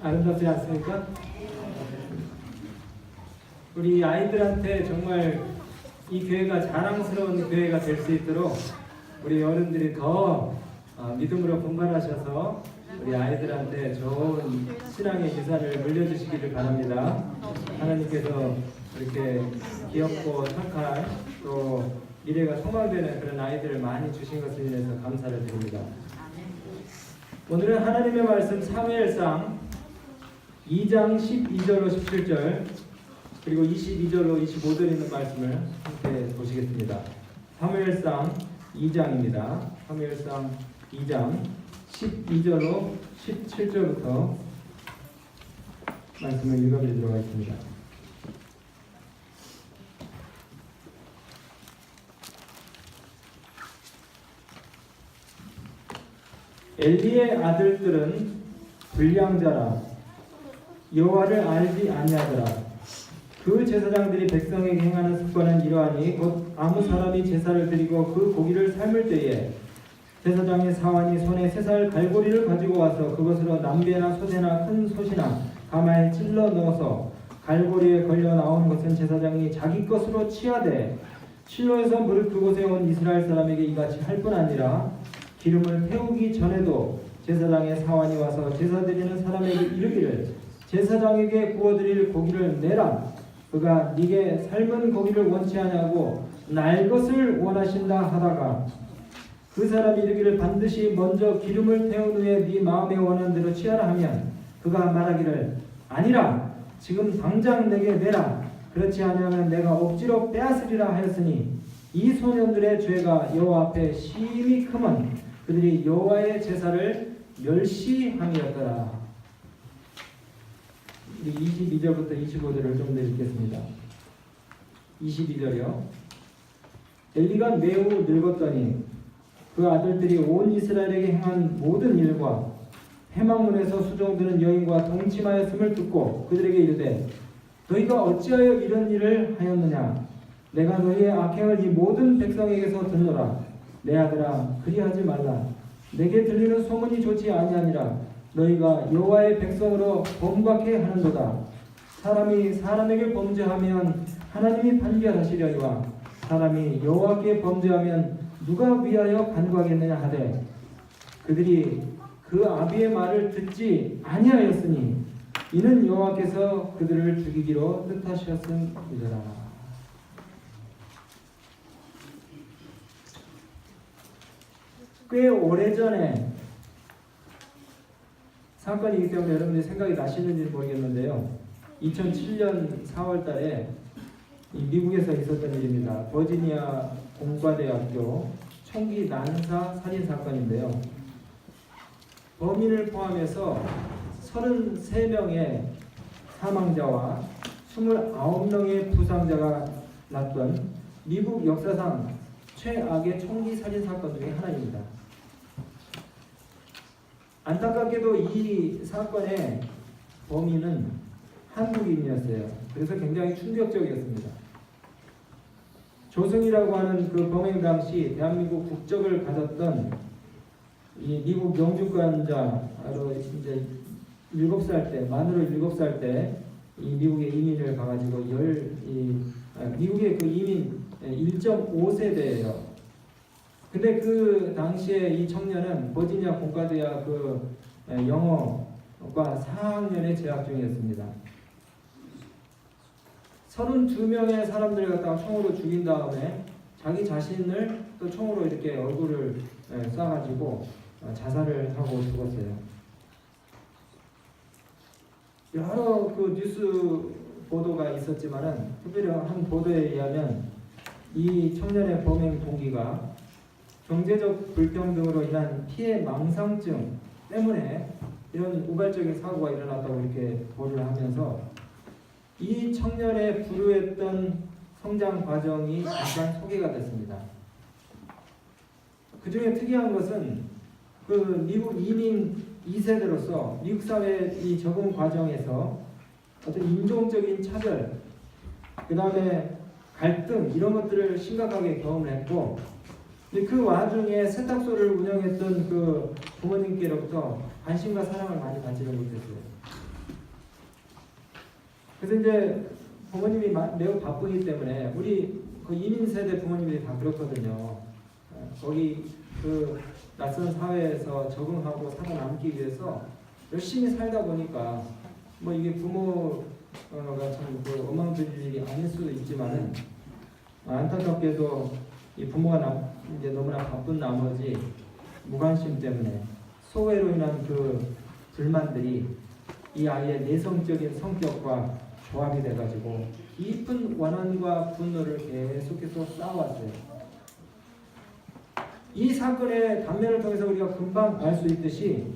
아름답지 않습니까? 우리 아이들한테 정말 이 교회가 자랑스러운 교회가 될 수 있도록 우리 어른들이 더 믿음으로 분발하셔서 우리 아이들한테 좋은 신앙의 유산을 물려주시기를 바랍니다. 하나님께서 이렇게 귀엽고 착한 또 미래가 소망되는 그런 아이들을 많이 주신 것을 인해서 감사를 드립니다. 오늘은 하나님의 말씀 사무엘상 2장 12절로 17절 그리고 22절로 25절 있는 말씀을 함께 보시겠습니다. 사무엘상 2장입니다. 사무엘상 2장 12절로 17절부터 말씀을 읽어드리도록 하겠습니다. 엘리의 아들들은 불량자라 여호와를 알지 아니하더라. 그 제사장들이 백성에게 행하는 습관은 이러하니 곧 아무 사람이 제사를 드리고 그 고기를 삶을 때에 제사장의 사환이 손에 세 살 갈고리를 가지고 와서 그것으로 남배나 소새나 큰 솥이나 가마에 찔러 넣어서 갈고리에 걸려 나온 것은 제사장이 자기 것으로 취하되 실로에서 무릇 그곳에 온 이스라엘 사람에게 이같이 할 뿐 아니라 기름을 태우기 전에도 제사장의 사환이 와서 제사 드리는 사람에게 이르기를 제사장에게 구워드릴 고기를 내라. 그가 네게 삶은 고기를 원치 아니하고 날 것을 원하신다 하다가 그 사람이 이르기를 반드시 먼저 기름을 태운 후에 네 마음에 원하는 대로 취하라 하면 그가 말하기를 아니라 지금 당장 내게 내라. 그렇지 아니하면 내가 억지로 빼앗으리라 하였으니 이 소년들의 죄가 여호와 앞에 심히 크면 그들이 여호와의 제사를 멸시함이었더라. 22절부터 25절을 좀 더 읽겠습니다. 22절이요. 엘리가 매우 늙었더니 그 아들들이 온 이스라엘에게 행한 모든 일과 회막문에서 수종드는 여인과 동침하였음을 듣고 그들에게 이르되 너희가 어찌하여 이런 일을 하였느냐. 내가 너희의 악행을 이 모든 백성에게서 듣노라. 내 아들아 그리하지 말라. 내게 들리는 소문이 좋지 아니하니라. 너희가 여호와의 백성으로 범죄케 하는도다. 사람이 사람에게 범죄하면 하나님이 판결하시려니와 사람이 여호와께 범죄하면 누가 위하여 간구하겠느냐 하되 그들이 그 아비의 말을 듣지 아니하였으니 이는 여호와께서 그들을 죽이기로 뜻하셨음이더라. 꽤 오래전에 사건이기 때문에 여러분들이 생각이 나시는지 모르겠는데요. 2007년 4월 달에 미국에서 있었던 일입니다. 버지니아 공과대학교 총기 난사 살인 사건인데요. 범인을 포함해서 33명의 사망자와 29명의 부상자가 났던 미국 역사상 최악의 총기 살인 사건 중에 하나입니다. 안타깝게도 이 사건의 범인은 한국인이었어요. 그래서 굉장히 충격적이었습니다. 조승이라고 하는 그 범행 당시 대한민국 국적을 가졌던 이 미국 영주권자로 이제 7살 때, 만으로 7살 때 이 미국에 이민을 가가지고 미국의 그 이민 1.5세대예요. 근데 그 당시에 이 청년은 버지니아 공과대학 그 영어과 4학년에 재학 중이었습니다. 32명의 사람들을 갖다가 총으로 죽인 다음에 자기 자신을 또 총으로 이렇게 얼굴을 쏴가지고 자살을 하고 죽었어요. 여러 그 뉴스 보도가 있었지만은 특별히 한 보도에 의하면 이 청년의 범행 동기가 경제적 불평등으로 인한 피해 망상증 때문에 이런 우발적인 사고가 일어났다고 이렇게 보도를 하면서 이 청년의 불우했던 성장 과정이 잠깐 소개가 됐습니다. 그 중에 특이한 것은 그 미국 이민 2세대로서 미국 사회 이 적응 과정에서 어떤 인종적인 차별, 그 다음에 갈등 이런 것들을 심각하게 경험을 했고 그 와중에 세탁소를 운영했던 그 부모님께로부터 관심과 사랑을 많이 받지를 못했어요. 그래서 이제 부모님이 매우 바쁘기 때문에 우리 그 이민 세대 부모님들이 다 그렇거든요. 거기 그 낯선 사회에서 적응하고 살아남기 위해서 열심히 살다 보니까 뭐 이게 부모가 참 그 엉망진창일 일이 아닐 수도 있지만은 안타깝게도 이 부모가 이제 너무나 바쁜 나머지 무관심 때문에 소외로 인한 그 불만들이 이 아이의 내성적인 성격과 조합이 돼가지고 깊은 원한과 분노를 계속해서 쌓아왔어요. 이 사건의 단면을 통해서 우리가 금방 알 수 있듯이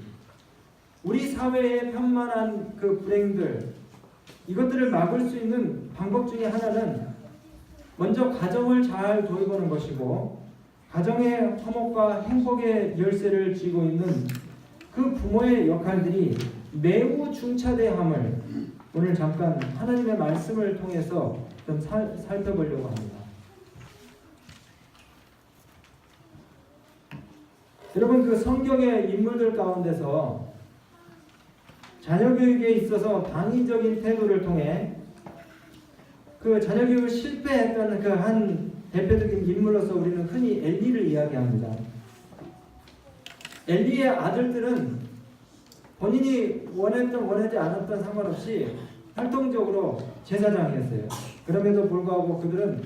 우리 사회의 편만한 그 불행들, 이것들을 막을 수 있는 방법 중에 하나는 먼저 가정을 잘 돌보는 것이고, 가정의 화목과 행복의 열쇠를 쥐고 있는 그 부모의 역할들이 매우 중차대함을 오늘 잠깐 하나님의 말씀을 통해서 좀 살펴보려고 합니다. 여러분, 그 성경의 인물들 가운데서 자녀 교육에 있어서 당위적인 태도를 통해 그 자녀 교육을 실패했던 그 한 대표적인 인물로서 우리는 흔히 엘리를 이야기합니다. 엘리의 아들들은 본인이 원하지 않았던 상관없이 활동적으로 제사장이었어요. 그럼에도 불구하고 그들은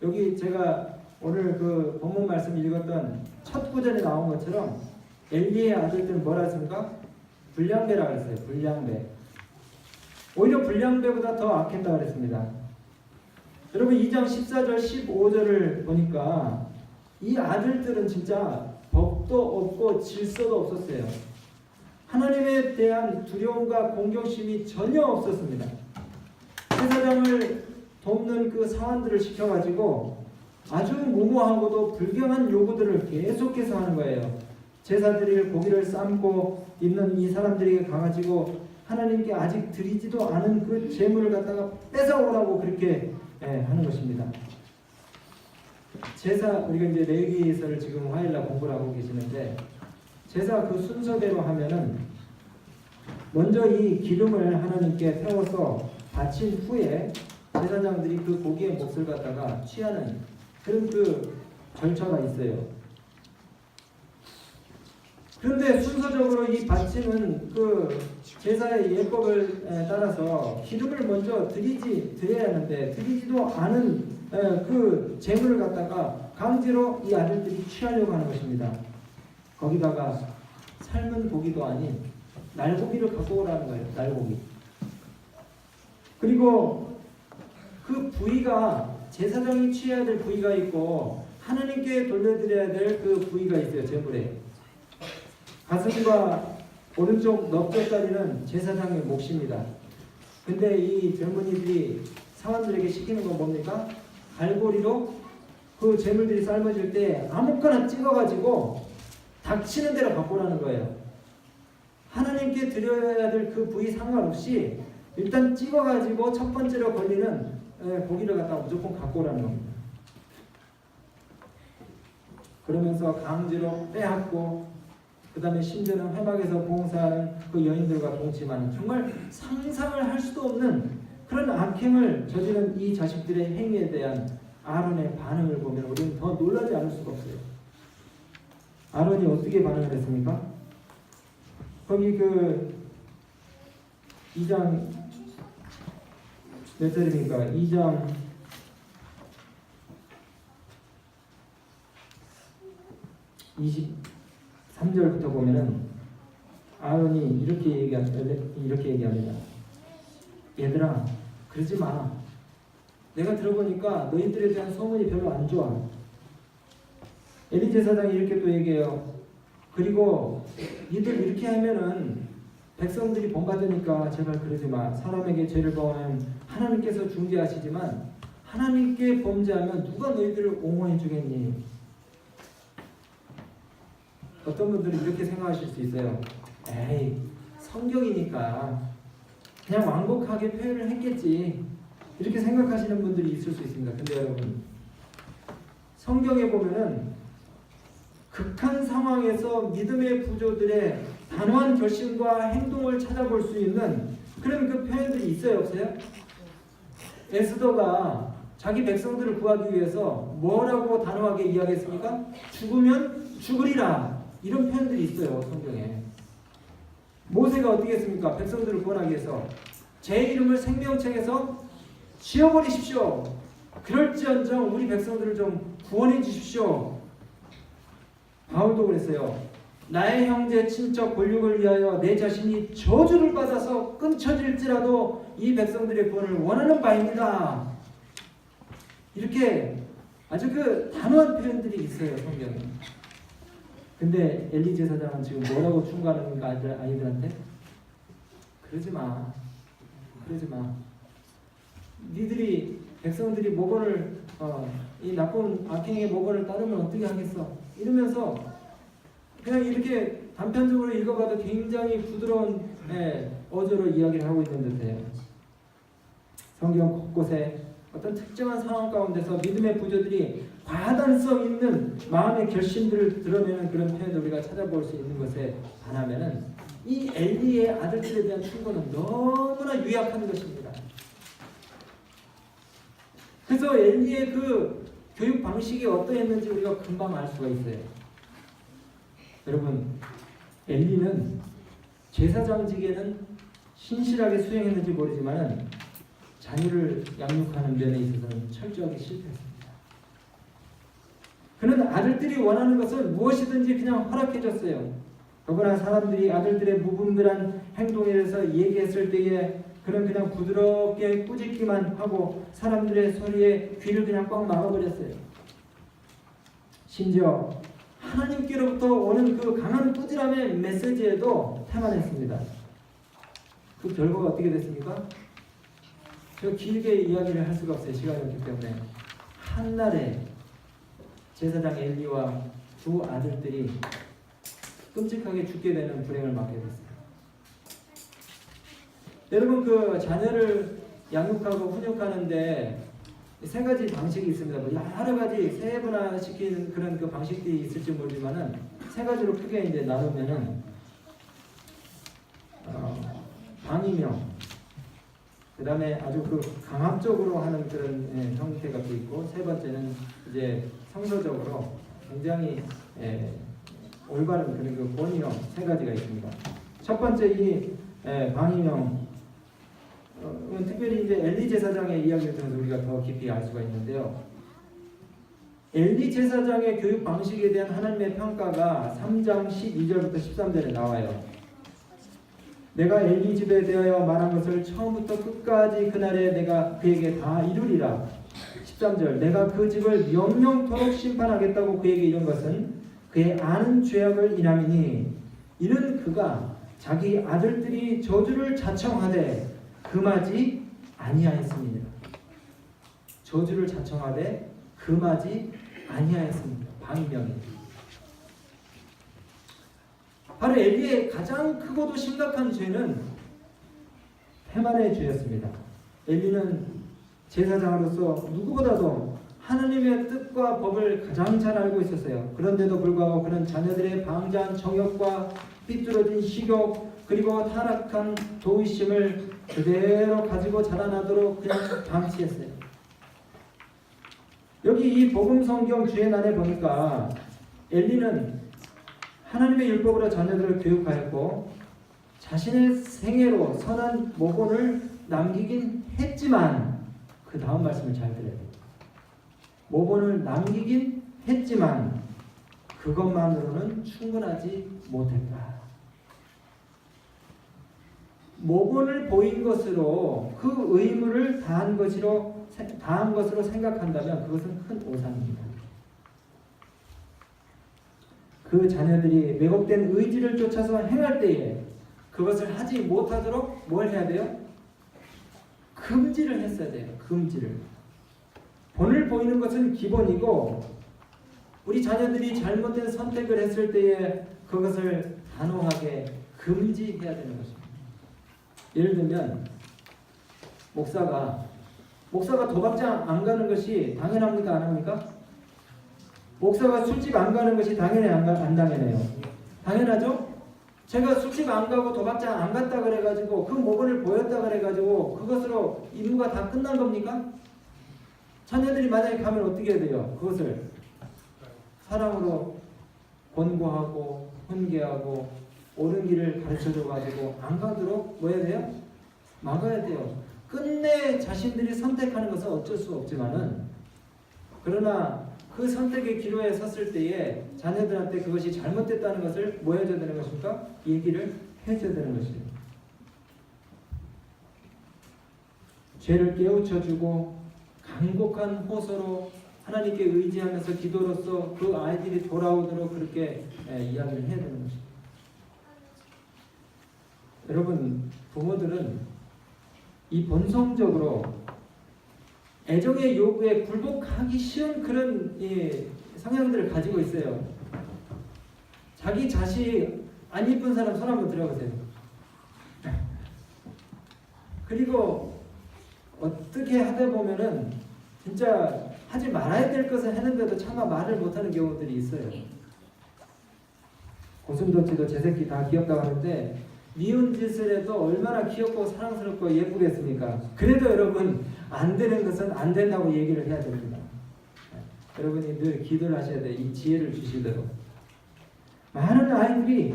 여기 제가 오늘 그 본문 말씀 읽었던 첫 구절에 나온 것처럼 엘리의 아들들은 뭐라 했습니까? 불량배라고 했어요. 불량배. 오히려 불량배보다 더 악했다고 그랬습니다. 여러분 2장 14절 15절을 보니까 이 아들들은 진짜 법도 없고 질서도 없었어요. 하나님에 대한 두려움과 공경심이 전혀 없었습니다. 제사장을 돕는 그 사환들을 시켜가지고 아주 무모하고도 불경한 요구들을 계속해서 하는 거예요. 제사 드릴 고기를 삶고 있는 이 사람들에게 가가지고 하나님께 아직 드리지도 않은 그 재물을 갖다가 뺏어오라고 그렇게 하는 것입니다. 제사, 우리가 이제 레위기서를 지금 화요일날 공부를 하고 계시는데 제사 그 순서대로 하면은 먼저 이 기름을 하나님께 태워서 바친 후에 제사장들이 그 고기의 몫을 갖다가 취하는 그런 그 절차가 있어요. 그런데 순서적으로 이 바치는 그 제사의 예법을 따라서 기름을 먼저 드려야 하는데 드리지도 않은 그 재물을 갖다가 강제로 이 아들들이 취하려고 하는 것입니다. 거기다가 삶은 고기도 아닌 날고기를 갖고 오라는 거예요. 날고기. 그리고 그 부위가 제사장이 취해야 될 부위가 있고 하나님께 돌려드려야 될 그 부위가 있어요. 제물에. 가슴과 오른쪽 넓적다리는 제사장의 몫입니다. 근데 이 젊은이들이 사람들에게 시키는 건 뭡니까? 갈고리로 그 재물들이 삶아질 때 아무거나 찍어가지고 닥치는 대로 갖고 오라는 거예요. 하나님께 드려야 될 그 부위 상관없이 일단 찍어가지고 첫 번째로 걸리는 고기를 갖다가 무조건 갖고 오라는 겁니다. 그러면서 강제로 빼앗고 그 다음에 심지어는 회막에서 봉사하는 그 여인들과 동침하는 정말 상상을 할 수도 없는 그런 악행을 저지른 이 자식들의 행위에 대한 아론의 반응을 보면 우리는 더 놀라지 않을 수가 없어요. 아론이 어떻게 반응을 했습니까? 거기 그 2장 몇 절입니까? 2장 23절부터 보면은 아론이 이렇게 얘기합니다. 얘들아, 그러지 마. 내가 들어보니까 너희들에 대한 소문이 별로 안 좋아. 엘리 제사장이 이렇게 또 얘기해요. 그리고 니들 이렇게 하면은 백성들이 본받으니까 제발 그러지 마. 사람에게 죄를 범하면 하나님께서 중재하시지만 하나님께 범죄하면 누가 너희들을 옹호해 주겠니? 어떤 분들은 이렇게 생각하실 수 있어요. 에이, 성경이니까 그냥 완곡하게 표현을 했겠지. 이렇게 생각하시는 분들이 있을 수 있습니다. 근데 여러분, 성경에 보면은 극한 상황에서 믿음의 부조들의 단호한 결심과 행동을 찾아볼 수 있는 그런 그 표현들이 있어요, 없어요? 에스더가 자기 백성들을 구하기 위해서 뭐라고 단호하게 이야기했습니까? 죽으면 죽으리라. 이런 표현들이 있어요, 성경에. 모세가 어떻게 했습니까? 백성들을 구원하기 위해서 제 이름을 생명책에서 지워버리십시오. 그럴지언정 우리 백성들을 좀 구원해 주십시오. 바울도 그랬어요. 나의 형제 친척 권력을 위하여 내 자신이 저주를 받아서 끊쳐질지라도 이 백성들의 구원을 원하는 바입니다. 이렇게 아주 그 단호한 표현들이 있어요, 성경에. 근데 엘리 제사장은 지금 뭐라고 충고하는 아이들한테? 그러지 마. 그러지 마. 니들이 백성들이 모본을 이 나쁜 악행의 모본을 따르면 어떻게 하겠어? 이러면서 그냥 이렇게 단편적으로 읽어봐도 굉장히 부드러운 어조로 이야기를 하고 있는 듯해요. 성경 곳곳에 어떤 특정한 상황 가운데서 믿음의 부조들이 과단성 있는 마음의 결심들을 드러내는 그런 표현을 우리가 찾아볼 수 있는 것에 반하면은 이 엘리의 아들들에 대한 충고는 너무나 유약한 것입니다. 그래서 엘리의 그 교육 방식이 어떠했는지 우리가 금방 알 수가 있어요. 여러분, 엘리는 제사장직에는 신실하게 수행했는지 모르지만 자녀를 양육하는 면에 있어서는 철저하게 실패했습니다. 그는 아들들이 원하는 것을 무엇이든지 그냥 허락해줬어요. 더구나 사람들이 아들들의 무분별한 행동에 대해서 얘기했을 때에 그는 그냥 부드럽게 꾸짖기만 하고 사람들의 소리에 귀를 그냥 꽉 막아버렸어요. 심지어 하나님께로부터 오는 그 강한 꾸지람의 메시지에도 태만했습니다. 그 결과가 어떻게 됐습니까? 제가 길게 이야기를 할 수가 없어요. 시간이 없기 때문에. 한날에 제사장 엘리와 두 아들들이 끔찍하게 죽게 되는 불행을 맞게 됐어요. 여러분, 그 자녀를 양육하고 훈육하는데 세 가지 방식이 있습니다. 뭐 여러 가지 세분화시키는 그런 그 방식들이 있을지 모르지만은 세 가지로 크게 이제 나누면은 방임형, 그 다음에 아주 그 강압적으로 하는 그런 형태가 또 있고, 세 번째는 이제 성서적으로 굉장히 올바른 그런 그 권위형 세 가지가 있습니다. 첫 번째 이 방임형, 특별히 이제 엘리 제사장의 이야기를 통해서 우리가 더 깊이 알 수가 있는데요. 엘리 제사장의 교육 방식에 대한 하나님의 평가가 3장 12절부터 13절에 나와요. 내가 엘리 집에 대하여 말한 것을 처음부터 끝까지 그날에 내가 그에게 다 이루리라. 13절, 내가 그 집을 영영토록 심판하겠다고 그에게 이룬 것은 그의 아는 죄악을 인함이니 이는 그가 자기 아들들이 저주를 자청하되 금하지 아니하였습니다. 저주를 자청하되 금하지 아니하였습니다. 방임형입니다. 바로 엘리의 가장 크고도 심각한 죄는 태만의 죄였습니다. 엘리는 제사장으로서 누구보다도 하나님의 뜻과 법을 가장 잘 알고 있었어요. 그런데도 불구하고 그는 자녀들의 방자한 정욕과 삐뚤어진 식욕 그리고 타락한 도의심을 그대로 가지고 자라나도록 그냥 방치했어요. 여기 이 복음성경 주연안에 보니까 엘리는 하나님의 율법으로 자녀들을 교육하였고 자신의 생애로 선한 모본을 남기긴 했지만, 그 다음 말씀을 잘 들어야 돼요. 모본을 남기긴 했지만 그것만으로는 충분하지 못했다. 모본을 보인 것으로 그 의무를 다한 것으로 생각한다면 그것은 큰 오산입니다. 그 자녀들이 왜곡된 의지를 쫓아서 행할 때에 그것을 하지 못하도록 뭘 해야 돼요? 금지를 했어야 돼요. 금지를. 본을 보이는 것은 기본이고 우리 자녀들이 잘못된 선택을 했을 때에 그것을 단호하게 금지해야 되는 것입니다. 예를 들면 목사가 도박장 안 가는 것이 당연합니까? 안 합니까? 목사가 술집 안 가는 것이 당연히 안 당연해요? 당연하죠? 제가 술집 안 가고 도박장 안 갔다 그래가지고 그 모본을 보였다 그래가지고 그것으로 임무가 다 끝난 겁니까? 자녀들이 만약에 가면 어떻게 해야 돼요? 그것을 사랑으로 권고하고 훈계하고 옳은 길을 가르쳐줘가지고 안 가도록 뭐 해야 돼요? 막아야 돼요. 끝내 자신들이 선택하는 것은 어쩔 수 없지만은 그러나 그 선택의 기로에 섰을 때에 자녀들한테 그것이 잘못됐다는 것을 뭐 해줘야 되는 것입니까? 얘기를 해줘야 되는 것입니다. 죄를 깨우쳐주고 간곡한 호소로 하나님께 의지하면서 기도로서 그 아이들이 돌아오도록 그렇게 이야기를 해야 되는 것입니다. 여러분, 부모들은 이 본성적으로 애정의 요구에 굴복하기 쉬운 그런 성향들을 가지고 있어요. 자기 자식 안 이쁜 사람 손 한번 들어보세요. 그리고 어떻게 하다 보면은 진짜 하지 말아야 될 것을 했는데도 차마 말을 못하는 경우들이 있어요. 고슴도치도 제 새끼 다 귀엽다고 하는데 미운 짓을 해도 얼마나 귀엽고 사랑스럽고 예쁘겠습니까? 그래도 여러분 안 되는 것은 안 된다고 얘기를 해야 됩니다. 여러분이 늘 기도를 하셔야 돼요. 이 지혜를 주시도록. 많은 아이들이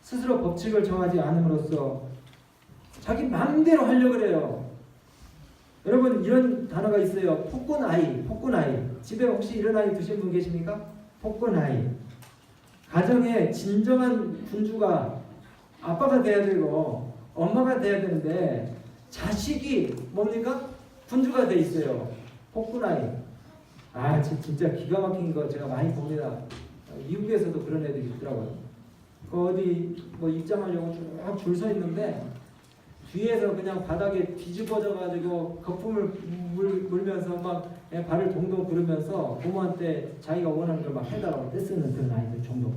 스스로 법칙을 정하지 않음으로써 자기 마음대로 하려고 그래요. 여러분 이런 단어가 있어요. 폭군 아이, 폭군 아이. 집에 혹시 이런 아이 두신 분 계십니까? 폭군 아이. 가정의 진정한 군주가 아빠가 돼야 되고 엄마가 돼야 되는데 자식이 뭡니까? 군주가 돼 있어요. 폭군 아이. 아 진짜 기가 막힌 거 제가 많이 봅니다. 미국에서도 그런 애들이 있더라고요. 어디 뭐 입장하려고 쭉 줄 서 있는데 뒤에서 그냥 바닥에 뒤집어져 가지고 거품을 물면서 막 발을 동동 구르면서 부모한테 자기가 원하는 걸 막 해달라고 떼쓰는 그런 아이들 정도가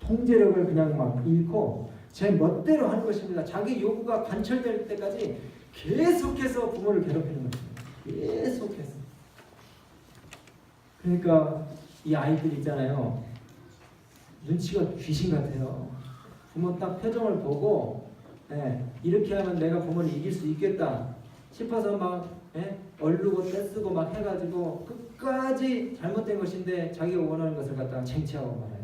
통제력을 그냥 막 잃고 제 멋대로 하는 것입니다. 자기 요구가 관철될 때까지 계속해서 부모를 괴롭히는 것입니다. 계속해서. 그러니까 이 아이들 있잖아요. 눈치가 귀신 같아요. 부모 딱 표정을 보고 이렇게 하면 내가 부모를 이길 수 있겠다 싶어서 막 얼르고 떼쓰고 막 해가지고 끝까지 잘못된 것인데 자기가 원하는 것을 갖다가 쟁취하고 말아요.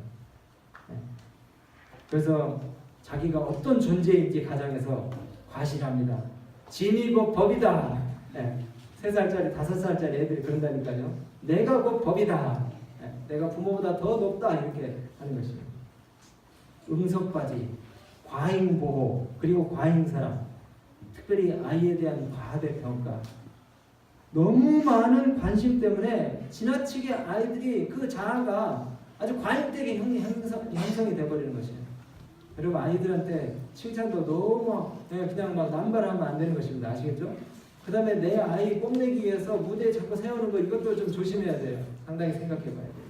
그래서 자기가 어떤 존재인지 가정에서 과시합니다. 진이 곧 법이다. 3살짜리 5살짜리 애들이 그런다니까요. 내가 곧 법이다. 내가 부모보다 더 높다 이렇게 하는 것입니다. 응석바지, 과잉보호, 그리고 과잉사랑, 특별히 아이에 대한 과대평가. 너무 많은 관심 때문에 지나치게 아이들이 그 자아가 아주 과잉되게 형성이 돼버리는 것이에요. 여러분 아이들한테 칭찬도 너무 그냥 막 남발하면 안 되는 것입니다. 아시겠죠? 그 다음에 내 아이 뽐내기 위해서 무대에 자꾸 세우는 거 이것도 좀 조심해야 돼요. 상당히 생각해 봐야 돼요.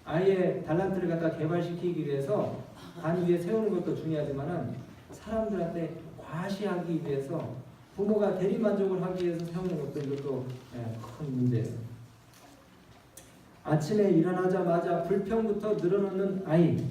아이의 달란트를 갖다 개발시키기 위해서 단 위에 세우는 것도 중요하지만은 사람들한테 과시하기 위해서 부모가 대리만족을 하기 위해서 세우는 것도 이것도 큰 문제예요. 아침에 일어나자마자 불평부터 늘어놓는 아이.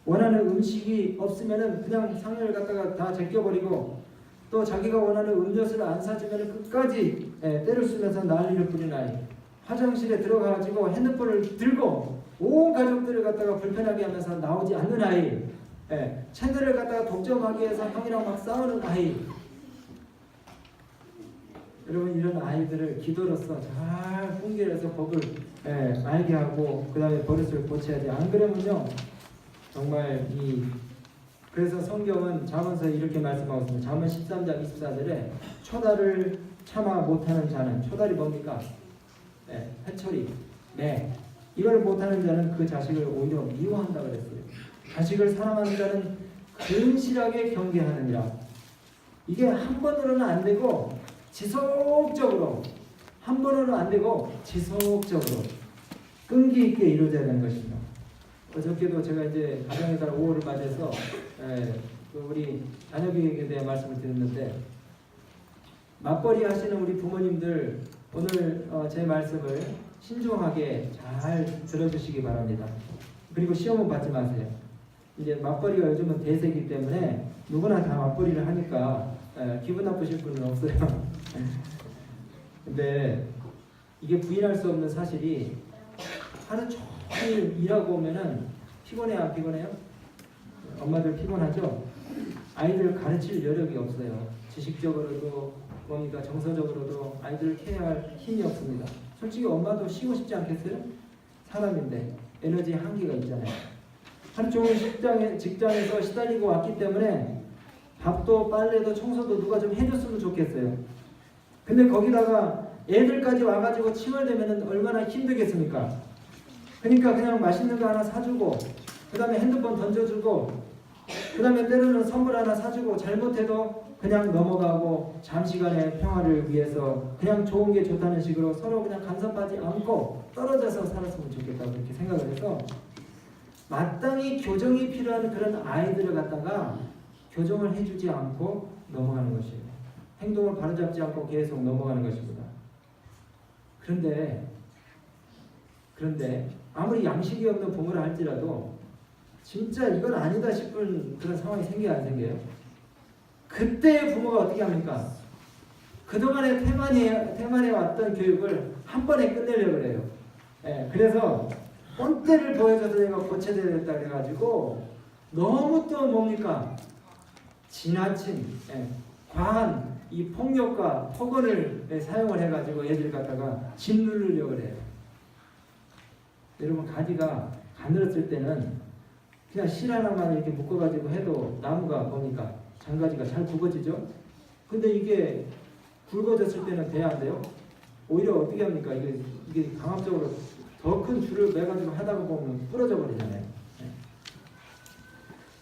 원하는 음식이 없으면은 그냥 상을 갖다가 다 제껴버리고 또 자기가 원하는 음료수를 안 사주면은 끝까지 때를 쓰면서 난리를 부리는 아이. 화장실에 들어가가지고 핸드폰을 들고 온 가족들을 갖다가 불편하게 하면서 나오지 않는 아이. 채널을 갖다가 독점하기 위해서 형이랑 막 싸우는 아이. 여러분 이런 아이들을 기도로서 잘 훈계해서 법을 알게 하고 그 다음에 버릇을 고쳐야지. 안 그러면요 정말 그래서 성경은 잠언서에 이렇게 말씀하고 있습니다. 잠언 13장 24절에 초달을 참아 못하는 자는, 초달이 뭡니까? 회초리. 이걸 못하는 자는 그 자식을 오히려 미워한다 그랬어요. 자식을 사랑하는 자는 근실하게 경계하느니라. 이게 한 번으로는 안 되고 지속적으로, 한 번으로는 안 되고 지속적으로 끈기 있게 이루어져야 되는 것입니다. 어저께도 제가 이제 가정의 달 5월을 맞이해서 우리 자녀교육에 대한 말씀을 드렸는데 맞벌이 하시는 우리 부모님들 오늘 제 말씀을 신중하게 잘 들어주시기 바랍니다. 그리고 시험은 받지 마세요. 이제 맞벌이가 요즘은 대세이기 때문에 누구나 다 맞벌이를 하니까 기분 나쁘실 분은 없어요. 근데 이게 부인할 수 없는 사실이 하루 종일 일하고 오면은 피곤해요, 안 피곤해요? 엄마들 피곤하죠? 아이들 가르칠 여력이 없어요. 지식적으로도 뭡니까 정서적으로도 아이들을 케어할 힘이 없습니다. 솔직히 엄마도 쉬고 싶지 않겠어요? 사람인데 에너지 한계가 있잖아요. 하루 종일 직장에서 시달리고 왔기 때문에 밥도 빨래도 청소도 누가 좀 해줬으면 좋겠어요. 근데 거기다가 애들까지 와가지고 칭얼대면 얼마나 힘들겠습니까? 그러니까 그냥 맛있는 거 하나 사주고 그 다음에 핸드폰 던져주고 그 다음에 때로는 선물 하나 사주고 잘못해도 그냥 넘어가고 잠시간의 평화를 위해서 그냥 좋은 게 좋다는 식으로 서로 그냥 간섭하지 않고 떨어져서 살았으면 좋겠다고 그렇게 생각을 해서 마땅히 교정이 필요한 그런 아이들을 갖다가 교정을 해주지 않고 넘어가는 것이에요. 행동을 바로잡지 않고 계속 넘어가는 것입니다. 그런데 아무리 양식이 없는 부모라 할지라도 진짜 이건 아니다 싶은 그런 상황이 생겨야 안 생겨요? 그때 부모가 어떻게 합니까? 그동안에 태만해 왔던 교육을 한 번에 끝내려고 그래요. 그래서 본때를 보여줘서 내가 고쳐야겠다 그래가지고 너무 또 뭡니까? 지나친 과한 이 폭력과 폭언을 사용을 해가지고 애들 갖다가 짓누르려고 그래요. 여러분 가지가 가늘었을 때는 그냥 실 하나만 이렇게 묶어가지고 해도 나무가 뭡니까? 장가지가 잘 굵어지죠? 근데 이게 굵어졌을 때는 돼야 안 돼요? 오히려 어떻게 합니까? 이게 강압적으로 더 큰 줄을 매가지고 하다가 보면 부러져 버리잖아요.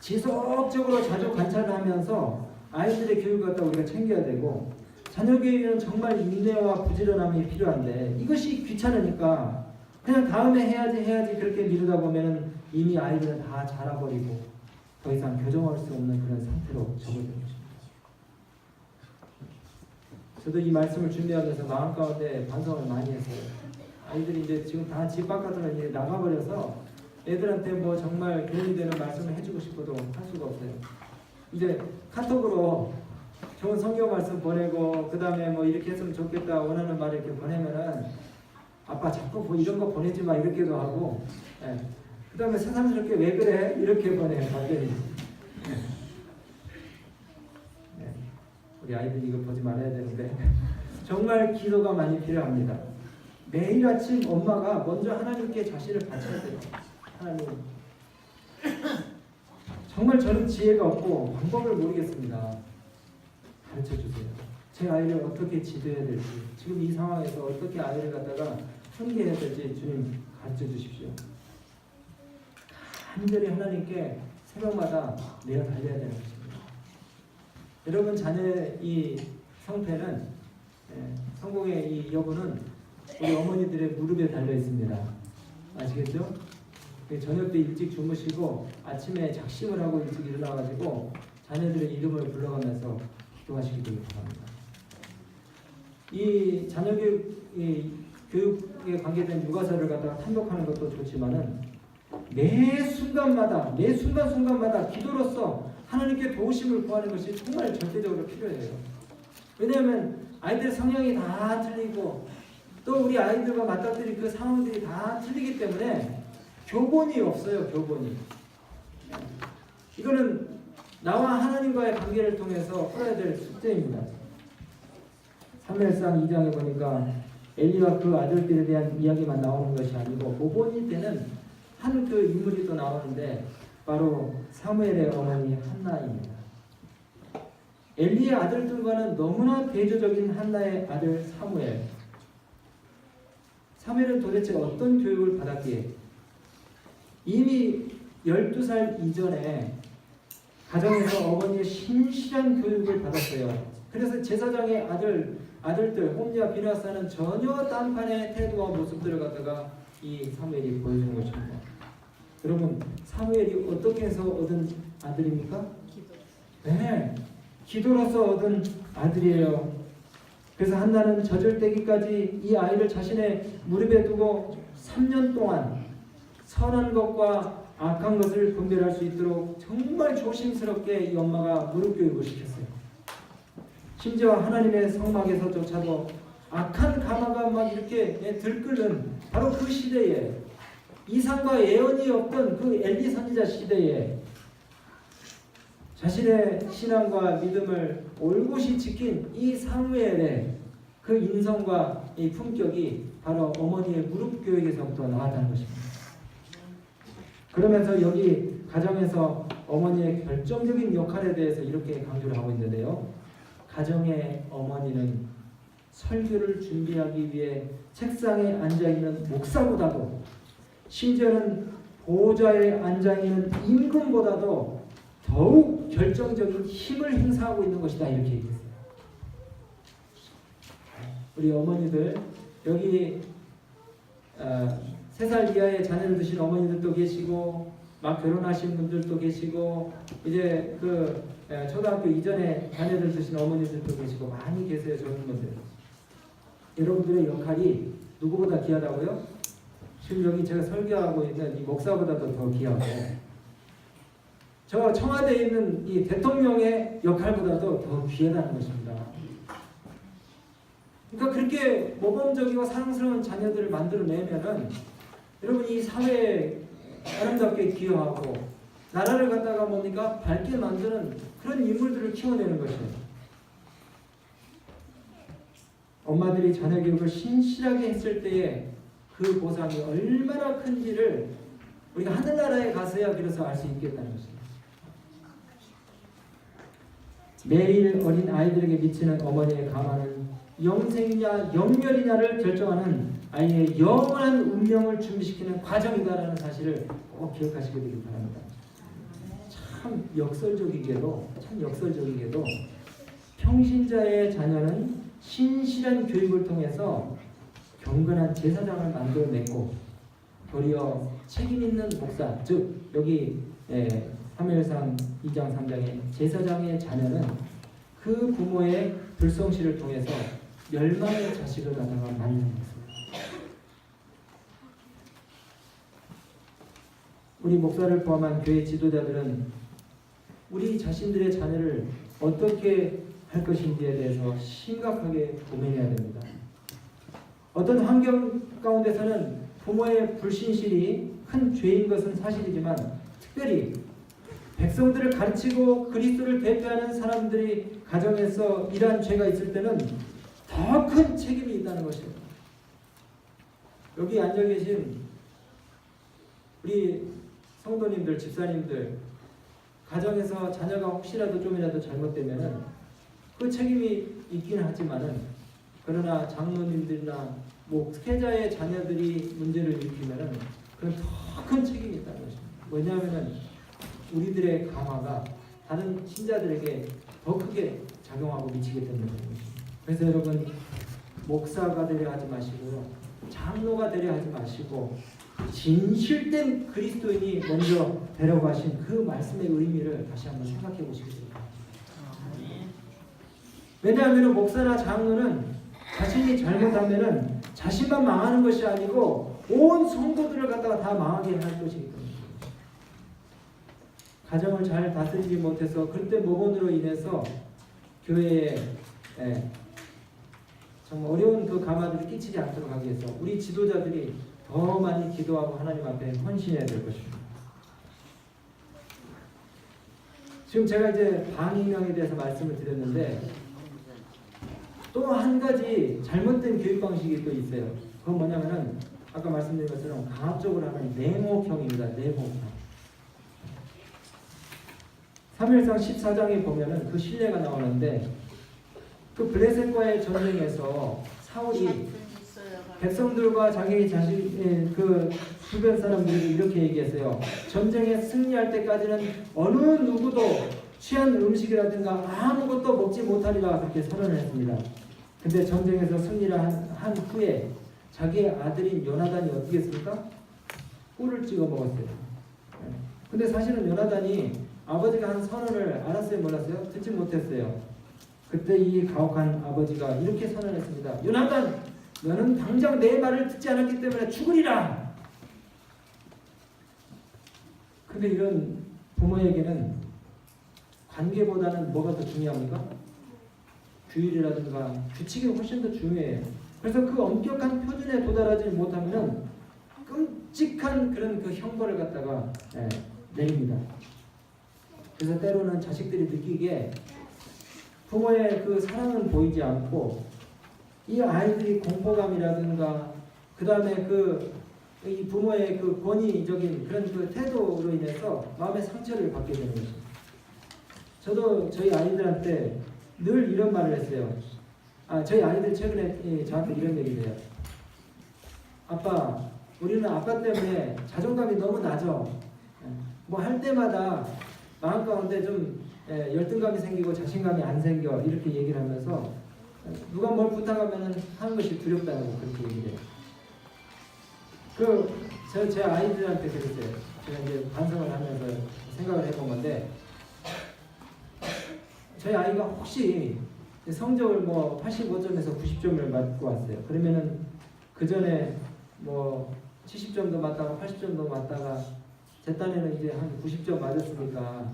지속적으로 자주 관찰을 하면서 아이들의 교육을 갖다 우리가 챙겨야 되고 자녀 교육은 정말 인내와 부지런함이 필요한데 이것이 귀찮으니까 그냥 다음에 해야지 그렇게 미루다 보면 이미 아이들은 다 자라버리고 더 이상 교정할 수 없는 그런 상태로 접어든 것입니다. 저도 이 말씀을 준비하면서 마음 가운데 반성을 많이 했어요. 아이들이 이제 지금 다 집 바깥으로 이제 나가버려서 애들한테 뭐 정말 도움이 되는 말씀을 해주고 싶어도 할 수가 없어요. 이제 카톡으로 좋은 성경 말씀 보내고 그 다음에 뭐 이렇게 했으면 좋겠다 원하는 말을 이렇게 보내면은 아빠 자꾸 뭐 이런 거 보내지 마 이렇게도 하고 그 다음에 새삼스럽게 왜 그래 이렇게 보내요. 답변이. 우리 아이들이 이거 보지 말아야 되는데 정말 기도가 많이 필요합니다. 매일 아침 엄마가 먼저 하나님께 자신을 바쳐야 돼요. 하나님 정말 저는 지혜가 없고 방법을 모르겠습니다. 가르쳐 주세요. 제 아이를 어떻게 지도해야 될지 지금 이 상황에서 어떻게 아이를 갖다가 훈계해야 될지 주님 가르쳐 주십시오. 간절히 하나님께 새벽마다 내어 달려야 되는 것입니다. 여러분 자녀의 이 성패는 성공의 이 여부는 우리 어머니들의 무릎에 달려 있습니다. 아시겠죠? 저녁 때 일찍 주무시고 아침에 작심을 하고 일찍 일어나가지고 자녀들의 이름을 불러가면서 기도하시기를 바랍니다. 이 자녀 교육에 관계된 육아서를 갖다가 탐독하는 것도 좋지만은 매 순간순간마다 기도로서 하나님께 도우심을 구하는 것이 정말 절대적으로 필요해요. 왜냐하면 아이들 성향이 다 틀리고 또 우리 아이들과 맞닥뜨릴 그 상황들이 다 틀리기 때문에 교본이 없어요. 교본이. 이거는 나와 하나님과의 관계를 통해서 풀어야 될 숙제입니다. 사무엘상 2장에 보니까 엘리와 그 아들들에 대한 이야기만 나오는 것이 아니고 모보니 때는 한 그 인물이 또 나오는데 바로 사무엘의 어머니 한나입니다. 엘리의 아들들과는 너무나 대조적인 한나의 아들 사무엘. 사무엘은 도대체 어떤 교육을 받았기에 이미 12살 이전에 가정에서 어머니의 신실한 교육을 받았어요. 그래서 제사장의 아들들 홈리와 비나사는 전혀 딴판의 태도와 모습들을 갖다가 이 사무엘이 보여주는 것입니다. 여러분 사무엘이 어떻게 해서 얻은 아들입니까? 네, 기도로서 얻은 아들이에요. 그래서 한나는 젖을 떼기까지 이 아이를 자신의 무릎에 두고 3년 동안 선한 것과 악한 것을 분별할 수 있도록 정말 조심스럽게 이 엄마가 무릎 교육을 시켰어요. 심지어 하나님의 성막에서조차도 악한 가마가 막 이렇게 들끓는 바로 그 시대에, 이상과 예언이 없던 그 엘리 선지자 시대에 자신의 신앙과 믿음을 올곧이 지킨 이 사무엘의 그 인성과 이 품격이 바로 어머니의 무릎 교육에서부터 나왔다는 것입니다. 그러면서 여기 가정에서 어머니의 결정적인 역할에 대해서 이렇게 강조를 하고 있는데요. 가정의 어머니는 설교를 준비하기 위해 책상에 앉아있는 목사보다도, 심지어는 보좌에 앉아있는 임금보다도 더욱 결정적인 힘을 행사하고 있는 것이다, 이렇게 얘기했어요. 우리 어머니들, 여기 3살 이하의 자녀를 두신 어머니들도 계시고, 막 결혼하신 분들도 계시고, 이제 그 초등학교 이전에 자녀를 두신 어머니들도 계시고 많이 계세요, 젊은 분들. 여러분들의 역할이 누구보다 귀하다고요? 지금 여기 제가 설교하고 있는 이 목사보다도 더 귀하고, 저 청와대에 있는 이 대통령의 역할보다도 더 귀하다는 것입니다. 그러니까 그렇게 모범적이고 사랑스러운 자녀들을 만들어내면은 여러분 이 사회에 아름답게 기여하고 나라를 갖다가 뭡니까? 밝게 만드는 그런 인물들을 키워내는 것이에요. 엄마들이 자녀 교육을 신실하게 했을 때에 그 보상이 얼마나 큰지를 우리가 하늘나라에 가서야 비로소 알 수 있겠다는 것입니다. 매일 어린 아이들에게 미치는 어머니의 가마는 영생이냐 영멸이냐를 결정하는 아이의 영원한 운명을 준비시키는 과정이다라는 사실을 꼭 기억하시게 되길 바랍니다. 참 역설적이게도 평신자의 자녀는 신실한 교육을 통해서 경건한 제사장을 만들어냈고, 도리어 책임있는 목사, 즉 여기 사무엘상 2장 3장의 제사장의 자녀는 그 부모의 불성실을 통해서 멸망의 자식을 갖다가 만드는 것입니다. 우리 목사를 포함한 교회 지도자들은 우리 자신들의 자녀를 어떻게 할 것인지에 대해서 심각하게 고민해야 됩니다. 어떤 환경 가운데서는 부모의 불신실이 큰 죄인 것은 사실이지만, 특별히 백성들을 가르치고 그리스도를 대표하는 사람들이 가정에서 이러한 죄가 있을 때는 더 큰 책임이 있다는 것입니다. 여기 앉아 계신 우리 성도님들, 집사님들, 가정에서 자녀가 혹시라도 좀이라도 잘못되면은 그 책임이 있기는 하지만은, 그러나 장로님들이나 목회자의 자녀들이 문제를 일으키면은 그건 더 큰 책임이 있다는 것입니다. 왜냐하면은 우리들의 강화가 다른 신자들에게 더 크게 작용하고 미치게 된다는 것입니다. 그래서 여러분, 목사가 되려 하지 마시고요, 장로가 되려 하지 마시고, 진실된 그리스도인이 먼저 되려고 하신 그 말씀의 의미를 다시 한번 생각해 보시겠습니다. 왜냐하면 목사나 장로는 자신이 잘못하면은 자신만 망하는 것이 아니고 온 성도들을 갖다가 다 망하게 할 것이기 때문에, 가정을 잘 다스리지 못해서 그때 모본으로 인해서 교회에 정말 어려운 그 가마들을 끼치지 않도록 하기 위해서 우리 지도자들이 더 많이 기도하고 하나님 앞에 헌신해야 될 것입니다. 지금 제가 이제 방임형에 대해서 말씀을 드렸는데, 또 한 가지 잘못된 교육 방식이 또 있어요. 그건 뭐냐면은 아까 말씀드린 것처럼 강압적으로 하는 내목형입니다. 내목형. 사무엘상 14장에 보면은 그 신뢰가 나오는데, 그 블레셋과의 전쟁에서 사울이 백성들과 자기 자신의 그 주변 사람들이 이렇게 얘기했어요. 전쟁에 승리할 때까지는 어느 누구도 취한 음식이라든가 아무것도 먹지 못하리라, 그렇게 선언을 했습니다. 근데 전쟁에서 승리를 한 후에 자기의 아들인 요나단이 어떻게 했습니까? 꿀을 찍어 먹었어요. 근데 사실은 요나단이 아버지가 한 선언을 알았어요, 몰랐어요? 듣지 못했어요. 그때 이 가혹한 아버지가 이렇게 선언했습니다. 요나단, 너는 당장 내 말을 듣지 않았기 때문에 죽으리라. 근데 이런 부모에게는 관계보다는 뭐가 더 중요합니까? 규율이라든가 규칙이 훨씬 더 중요해요. 그래서 그 엄격한 표준에 도달하지 못하면 끔찍한 그런 그 형벌을 갖다가 내립니다. 그래서 때로는 자식들이 느끼기에 부모의 그 사랑은 보이지 않고 이 아이들이 공포감이라든가 그 다음에 이 부모의 그 권위적인 그런 그 태도로 인해서 마음의 상처를 받게 되는 것입니다. 저도 저희 아이들한테 늘 이런 말을 했어요. 저희 아이들 최근에 저한테 이런 얘기를 해요. 아빠, 우리는 아빠 때문에 자존감이 너무 낮아. 뭐 할 때마다 마음 가운데 좀 열등감이 생기고 자신감이 안 생겨. 이렇게 얘기를 하면서 누가 뭘 부탁하면 하는 것이 두렵다고 그렇게 얘기를 해요. 제 아이들한테 그랬어요. 제가 이제 반성을 하면서 생각을 해본 건데, 저희 아이가 혹시 성적을 뭐 85점에서 90점을 맞고 왔어요. 그러면은 그 전에 뭐 70점도 맞다가 80점도 맞다가 제 딴에는 이제 한 90점 맞았으니까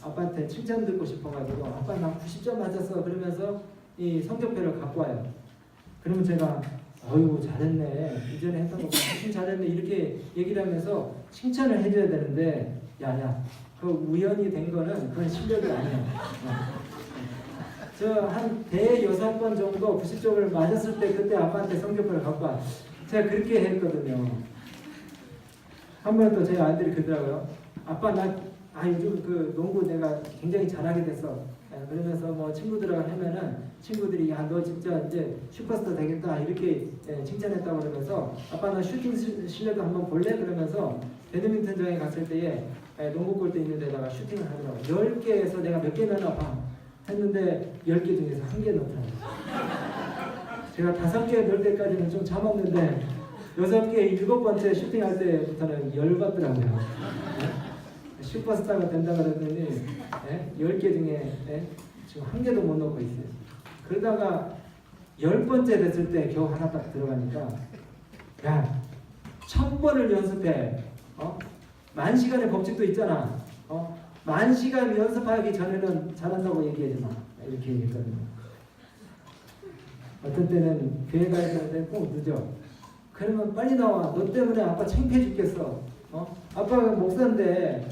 아빠한테 칭찬 듣고 싶어가지고 아빠 나 90점 맞았어 그러면서 이 성적표를 갖고 와요. 그러면 제가 어이구 잘했네, 이전에 했던 거 훨씬 잘했네 이렇게 얘기를 하면서 칭찬을 해줘야 되는데, 야야 그 우연히 된 거는 그건 실력이 아니야. 저 한 대여섯 번 정도 90점을 맞았을 때 그때 아빠한테 성적표를 갖고 와. 제가 그렇게 했거든요. 한 번 또 제 아이들이 그러더라고요. 아빠 나 요즘 그 농구 내가 굉장히 잘하게 됐어. 그러면서 뭐 친구들하고 하면은 친구들이 야 너 진짜 이제 슈퍼스타 되겠다 이렇게 칭찬했다고 그러면서 아빠 나 슈팅 실력도 한번 볼래? 그러면서 배드민턴장에 갔을 때에 농구 골대 있는 데다가 슈팅을 하더라고요. 10개에서 내가 몇 개 넣나 봐 했는데 10개 중에서 1개 넣더라고요. 제가 5개 넣을 때까지는 좀 참았는데 6개 7번째 슈팅할 때부터는 열받더라고요. 슈퍼스타가 된다 그랬더니 10개 중에 지금 1개도 못 넣고 있어요. 그러다가 10번째 됐을 때 겨우 하나 딱 들어가니까 야 1000번을 연습해. 10,000시간의 법칙도 있잖아. 10,000시간 연습하기 전에는 잘한다고 얘기하지 마. 이렇게 얘기했거든요. 어떤 때는 교회 가야 되는데 꼭 늦어. 그러면 빨리 나와. 너 때문에 아빠 창피해 죽겠어. 아빠가 목사인데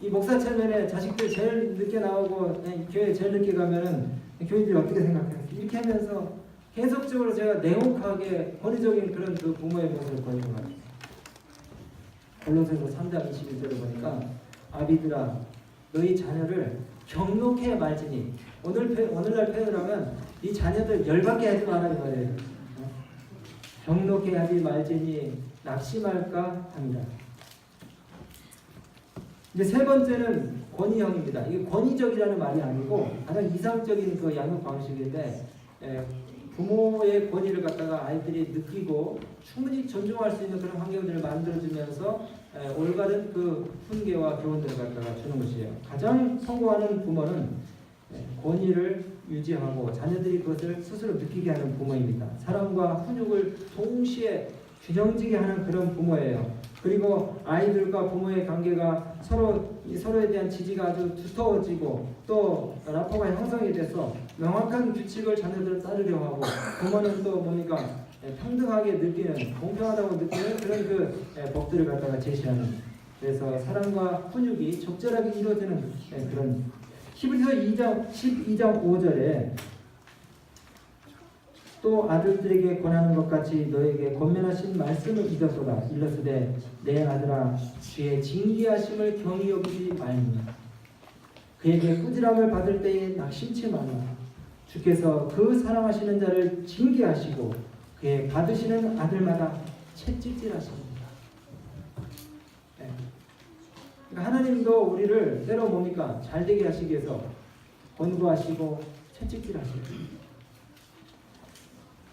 이 목사 체면에 자식들 제일 늦게 나오고 교회 제일 늦게 가면은 교인들이 어떻게 생각해? 이렇게 하면서 계속적으로 제가 냉혹하게 권위적인 그런 그 부모의 모습을 보이는 것 같아요. 골로새서 3장 21절을 보니까 아비들아 너희 자녀를 경록해 말지니, 오늘날 표현을 하면 이 자녀들 열받게 하지 마라 이 말이에요. 경록해 하지 말지니 낙심할까 합니다. 이제 세 번째는 권위형입니다. 이게 권위적이라는 말이 아니고 가장 이상적인 그 양육 방식인데, 부모의 권위를 갖다가 아이들이 느끼고 충분히 존중할 수 있는 그런 환경들을 만들어주면서 올바른 그 훈계와 교훈들을 갖다가 주는 것이에요. 가장 성공하는 부모는 권위를 유지하고 자녀들이 그것을 스스로 느끼게 하는 부모입니다. 사랑과 훈육을 동시에 균형지게 하는 그런 부모예요. 그리고 아이들과 부모의 관계가 서로에 대한 지지가 아주 두터워지고 또 라포가 형성이 돼서 명확한 규칙을 자녀들을 따르려 하고, 부모는 또 뭡니까 평등하게 느끼는, 공평하다고 느끼는 그런 그 법들을 갖다가 제시하는, 그래서 사랑과 훈육이 적절하게 이루어지는 그런. 히브리서 12장 5절에 또 아들들에게 권하는 것 같이 너에게 권면하신 말씀을 잊었도다. 일러스되 내 아들아 주의 징계하심을 경히 여기지 말며 그에게 꾸지람을 받을 때에 낙심치 말라. 주께서 그 사랑하시는 자를 징계하시고 그의 받으시는 아들마다 채찍질하십니다. 그러니까 하나님도 우리를 때로 뭡니까 잘되게 하시기 위해서 권고하시고 채찍질하시고,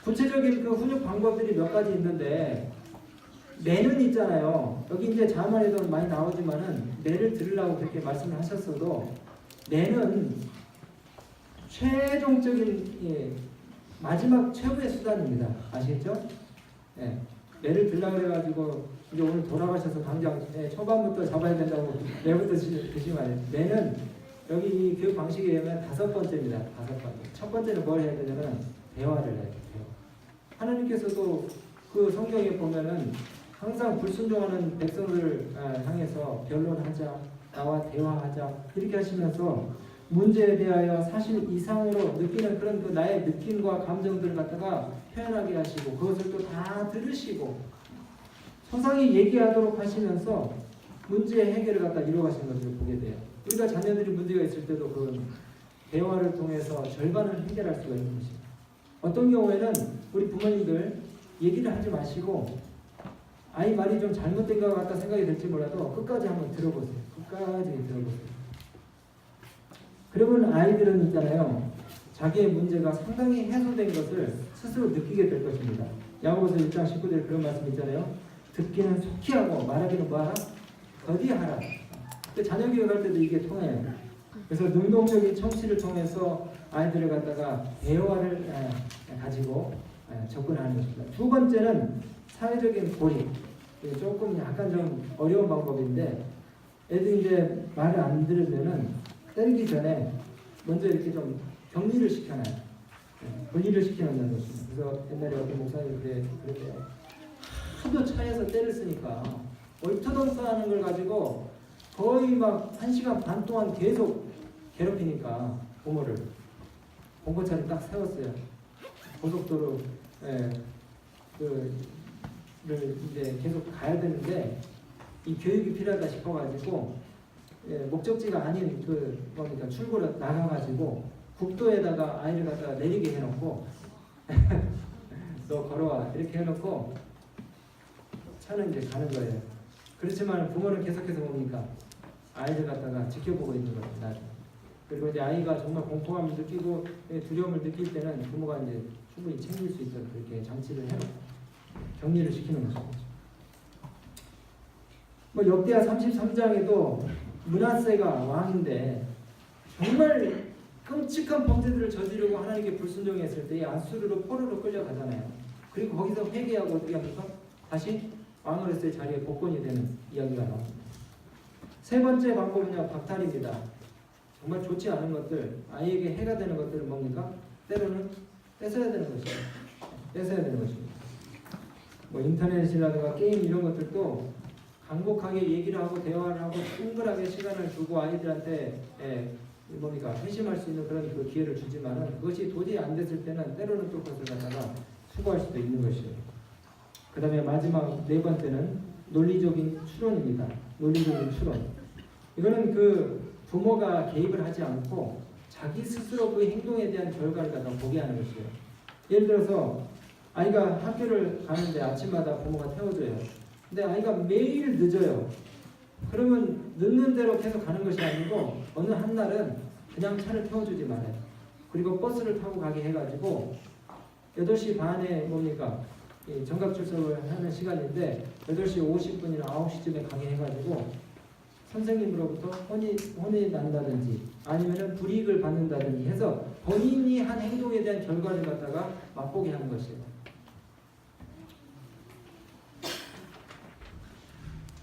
구체적인 그 훈육 방법들이 몇 가지 있는데, 매는 있잖아요. 여기 이제 자만에도 많이 나오지만은 매를 들으려고 그렇게 말씀을 하셨어도 매는 최종적인 마지막 최후의 수단입니다. 아시겠죠? 매를 들으려고 해가지고 이제 오늘 돌아가셔서 당장 초반부터 잡아야 된다고 내부터 드시면 안 돼요. 매는 여기 이 교육 방식에 의하면 5번째입니다. 5번째. 첫 번째는 뭘 해야 되냐면 대화를 해야 돼요. 하나님께서도 그 성경에 보면은 항상 불순종하는 백성들을 향해서 변론하자, 나와 대화하자 이렇게 하시면서 문제에 대하여 사실 이상으로 느끼는 그런 그 나의 느낌과 감정들을 갖다가 표현하게 하시고 그것을 또 다 들으시고 서상히 얘기하도록 하시면서 문제 해결을 갖다 이루어가시는 것을 보게 돼요. 우리가 자녀들이 문제가 있을 때도 그 대화를 통해서 절반을 해결할 수가 있는 것입니다. 어떤 경우에는 우리 부모님들 얘기를 하지 마시고 아이 말이 좀 잘못된 것 같다 생각이 될지 몰라도 끝까지 한번 들어보세요. 끝까지 들어보세요. 그러면 아이들은 있잖아요. 자기의 문제가 상당히 해소된 것을 스스로 느끼게 될 것입니다. 야고보서 1장 19절 그런 말씀 있잖아요. 듣기는 속히 하고 말하기는 뭐하라? 더디하라. 자녀 교육할 때도 이게 통해요. 그래서 능동적인 청취를 통해서 아이들을 갖다가 대화를 가지고 접근하는 것입니다. 두 번째는 사회적인 고립. 조금 약간 좀 어려운 방법인데 애들이 이제 말을 안 들으면은 때리기 전에 먼저 이렇게 좀 격리를 시켜놔요. 분리를 시켜놓는 것입니다. 그래서 옛날에 어떤 목사님 그랬대요. 하도 차에서 때를 쓰니까 얼토당토 하는 걸 가지고 거의 막 1시간 반 동안 계속 괴롭히니까 부모를 봉고차를 딱 세웠어요. 고속도로 를 이제 계속 가야 되는데 이 교육이 필요하다 싶어가지고 목적지가 아닌 그 뭡니까 출구로 나가가지고 국도에다가 아이를 갖다가 내리게 해놓고 너 걸어와 이렇게 해놓고 차는 이제 가는 거예요. 그렇지만 부모는 계속해서 뭡니까 아이를 갖다가 지켜보고 있는 거예요. 그리고 이제 아이가 정말 공포감을 느끼고 두려움을 느낄 때는 부모가 이제 충분히 챙길 수 있도록 그렇게 장치를 해놓고 격리를 시키는 것입니다. 뭐 역대하 33장에도 므낫세가 왕인데 정말 끔찍한 범죄들을 저지르고 하나님께 불순종했을 때 아수르로 포로로 끌려가잖아요. 그리고 거기서 회개하고 어떻게 합니까? 다시 왕으로서의 자리에 복권이 되는 이야기가 나옵니다. 세 번째 방법은요, 박탈입니다. 정말 좋지 않은 것들, 아이에게 해가 되는 것들을 뭡니까? 때로는 뺏어야 되는 것입니다. 뺏어야 되는 것입니다. 뭐 인터넷이라든가 게임 이런 것들도 강곡하게 얘기를 하고 대화를 하고 충분하게 시간을 주고 아이들한테 뭡니까 회심할 수 있는 그런 그 기회를 주지만은 그것이 도저히 안 됐을 때는 때로는 또 그것을 갖다가 수고할 수도 있는 것이에요. 그 다음에 마지막 네 번째는 논리적인 추론입니다. 논리적인 추론. 이거는 그 부모가 개입을 하지 않고 자기 스스로 그 행동에 대한 결과를 갖다 보게 하는 것이에요. 예를 들어서 아이가 학교를 가는데 아침마다 부모가 태워줘요. 근데 아이가 매일 늦어요. 그러면 늦는 대로 계속 가는 것이 아니고 어느 한날은 그냥 차를 태워주지 말아요. 그리고 버스를 타고 가게 해가지고 8시 반에 뭡니까 정각 출석을 하는 시간인데 8시 50분이나 9시쯤에 가게 해가지고 선생님으로부터 혼이 난다든지 아니면은 불이익을 받는다든지 해서 본인이 한 행동에 대한 결과를 갖다가 맛보게 하는 것이에요.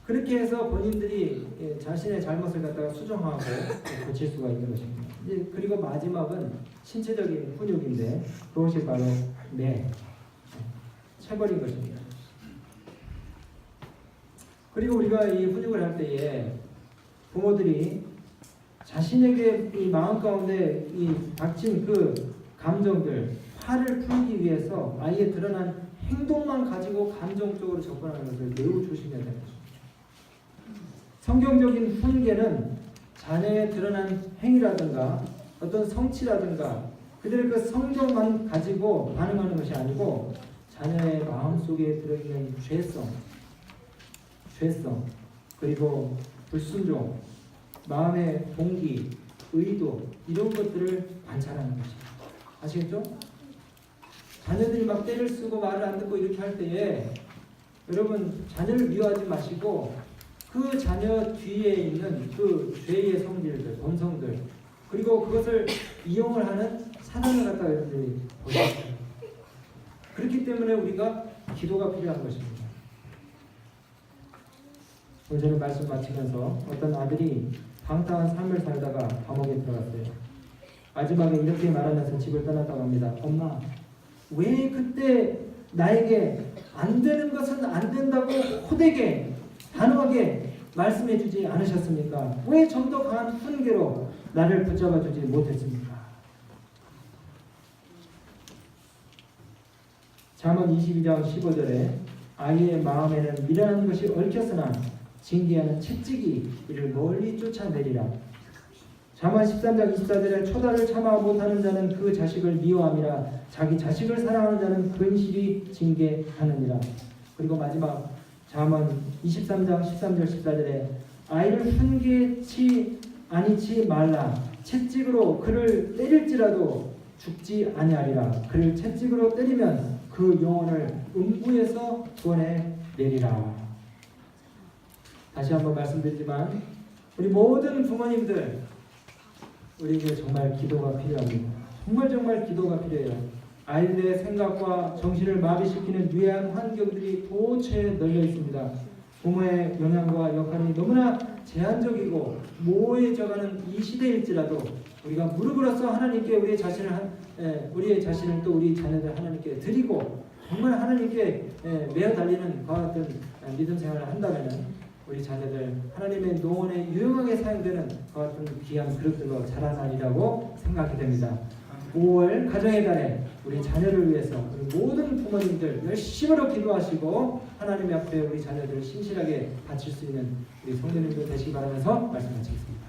그렇게 해서 본인들이 자신의 잘못을 갖다가 수정하고 고칠 수가 있는 것입니다. 이제 그리고 마지막은 신체적인 훈육인데 그것이 바로 체벌인 것입니다. 그리고 우리가 이 훈육을 할 때에 부모들이 자신에게 이 마음 가운데 이 닥친 그 감정들, 화를 풀기 위해서 아이의 드러난 행동만 가지고 감정적으로 접근하는 것을 매우 조심해야 되는 것입니다. 성경적인 훈계는 자녀의 드러난 행위라든가 어떤 성취라든가 그들의 그 성격만 가지고 반응하는 것이 아니고 자녀의 마음속에 들어있는 죄성 그리고 불순종, 마음의 동기, 의도 이런 것들을 관찰하는 것입니다. 아시겠죠? 자녀들이 막 때를 쓰고 말을 안 듣고 이렇게 할 때에 여러분 자녀를 미워하지 마시고 그 자녀 뒤에 있는 그 죄의 성질들, 본성들 그리고 그것을 이용을 하는 사단을 갖다가 여러분들이 보십시오. 그렇기 때문에 우리가 기도가 필요한 것입니다. 오늘 저는 말씀 마치면서 어떤 아들이 방탕한 삶을 살다가 감옥에 들어갔어요. 마지막에 이렇게 말하면서 집을 떠났다고 합니다. 엄마, 왜 그때 나에게 안 되는 것은 안 된다고 호되게 단호하게 말씀해 주지 않으셨습니까? 왜 좀 더 강한 훈계로 나를 붙잡아 주지 못했습니까? 잠언 22장 15절에 아이의 마음에는 미련한 것이 얽혔으나 징계하는 채찍이 이를 멀리 쫓아내리라. 잠언 13장 24절에 초다를 참아 못하는 자는 그 자식을 미워함이라. 자기 자식을 사랑하는 자는 근실히 징계하느니라. 그리고 마지막 잠언 23장 13절 14절에 아이를 훈계치 아니치 말라. 채찍으로 그를 때릴지라도 죽지 아니하리라. 그를 채찍으로 때리면 그 영혼을 음부에서 구원해내리라. 다시 한번 말씀드리지만 우리 모든 부모님들, 우리에게 정말 기도가 필요합니다. 정말 기도가 필요해요. 아이들의 생각과 정신을 마비시키는 유해한 환경들이 도처에 널려 있습니다. 부모의 영향과 역할이 너무나 제한적이고 모호해져가는 이 시대일지라도 우리가 무릎을 꿇어서 하나님께 우리의 자신을 또 우리 자녀들 하나님께 드리고 정말 하나님께 매어 달리는 그와 같은 믿음 생활을 한다면 우리 자녀들 하나님의 농원에 유용하게 사용되는 그와 같은 귀한 그릇들로 자라나리라고 생각이 됩니다. 5월 가정의 달에 우리 자녀를 위해서 우리 모든 부모님들 열심으로 기도하시고 하나님 앞에 우리 자녀들을 신실하게 바칠 수 있는 우리 성도님들 되시기 바라면서 말씀 마치겠습니다.